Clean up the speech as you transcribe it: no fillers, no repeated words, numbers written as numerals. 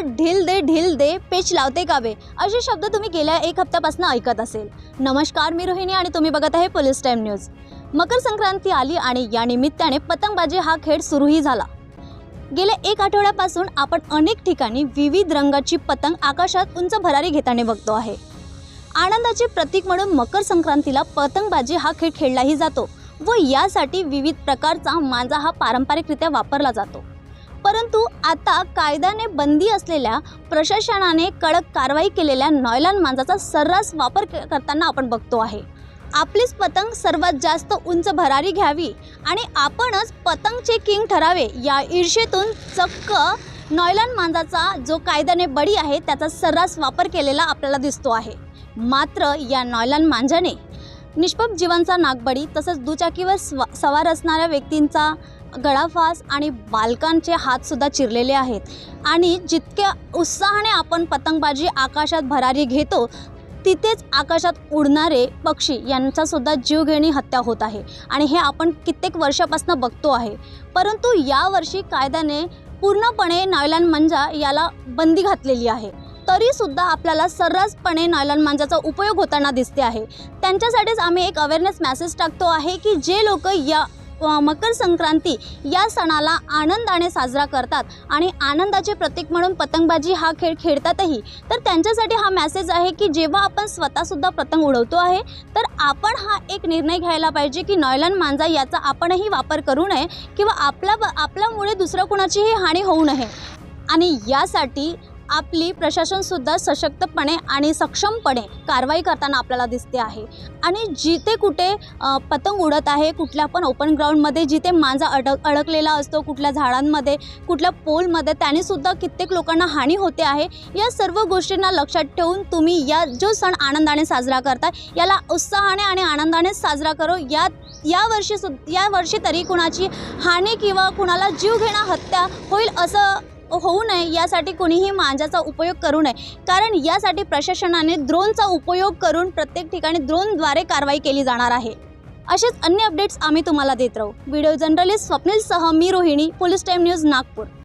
ढील दे पेच लावते कावे असे शब्द तुम्ही गेल्या एक हप्त्यापासून ऐकत असेल। नमस्कार, मी रोहिणी आणि तुम्ही बघत आहे police time news. Makar Sankranti आली आणि या निमित्ताने पतंगबाजी हा खेळ सुरूही झाला। गेल्या एक आठवड्यापासून आपण अनेक ठिकाणी विविध रंगाची पतंग आकाशात उंच भरारी घेताना बघतो आहे। आनंदाचे प्रतीक म्हणून मकर संक्रांतीला पतंगबाजी हा खेळ खेळलाही जातो व यासाठी विविध प्रकारचा मांजा हा पारंपरिकरित्या वापरला जातो। परंतु आता कायद्याने बंदी असलेल्या प्रशासनाने कडक कारवाई केलेल्या नॉयलॉन मांजाचा सर्रास वापर करताना आपण बघतो आहे। आपलीच पतंग सर्वात जास्त उंच भरारी घ्यावी आणि आपणच पतंगचे किंग ठरावे या ईर्षेतून चक्क नॉयलॉन मांजाचा जो कायद्याने बळी आहे त्याचा सर्रास वापर केलेला आपल्याला दिसतो आहे। मात्र या नॉयलॉन मांजाने निष्पाप जीवांचा नागबळी तसंच दुचाकीवर सवार असणाऱ्या व्यक्तींचा गळाफास आणि बालकांचे हातसुद्धा चिरलेले आहेत आणि जितक्या उत्साहाने आपण पतंगबाजी आकाशात भरारी घेतो तिथेच आकाशात उडणारे पक्षी यांचासुद्धा जीवघेणी हत्या होत आहे आणि हे आपण कित्येक वर्षापासून बघतो आहे। परंतु यावर्षी कायद्याने पूर्णपणे नॉयलॉन मांजा याला बंदी घातलेली आहे, तरीसुद्धा आपल्याला सर्रासपणे नॉयलॉन मांजाचा उपयोग होताना दिसते आहे। त्यांच्यासाठीच आम्ही एक अवेअरनेस मेसेज टाकतो आहे की जे लोक या मकर संक्रांती या सणाला आनंदाने साजरा करतात आणि आनंदाचे प्रतीक म्हणून पतंगबाजी हा खेळ खेळतातही, तर त्यांच्यासाठी हा मेसेज आहे की जेव्हा आपण स्वतःसुद्धा पतंग उडवतो आहे तर आपण हा एक निर्णय घ्यायला पाहिजे की नॉयलॉन मांजा याचा आपणही वापर करू नये किंवा आपल्यामुळे दुसऱ्या कुणाचीही हानी होऊ नये। आणि यासाठी आपली प्रशासनसुद्धा सशक्तपणे आणि सक्षमपणे कारवाई करताना आपल्याला दिसते आहे। आणि जिथे कुठे पतंग उडत आहे, कुठल्या पण ओपन ग्राउंडमध्ये जिथे मांजा अडकलेला असतो, कुठल्या झाडांमध्ये, कुठल्या पोलमध्ये, त्यानेसुद्धा कित्येक लोकांना हानी होते आहे। या सर्व गोष्टींना लक्षात ठेवून तुम्ही या जो सण आनंदाने साजरा करता याला उत्साहाने आणि आनंदाने साजरा करो। या वर्षी तरी कुणाची हानी किंवा कुणाला जीवघेणा हत्या होईल असं होऊ नये यासाठी कोणीही मांजाचा उपयोग करू नये, कारण यासाठी प्रशासनाने ड्रोनचा उपयोग करून प्रत्येक ठिकाणी ड्रोनद्वारे कारवाई केली जाणार आहे। असेच अन्य अपडेट्स आम्ही तुम्हाला देत राहू। व्हिडिओ जर्नलिस्ट स्वप्नीलसह मी Rohini, police time news Nagpur.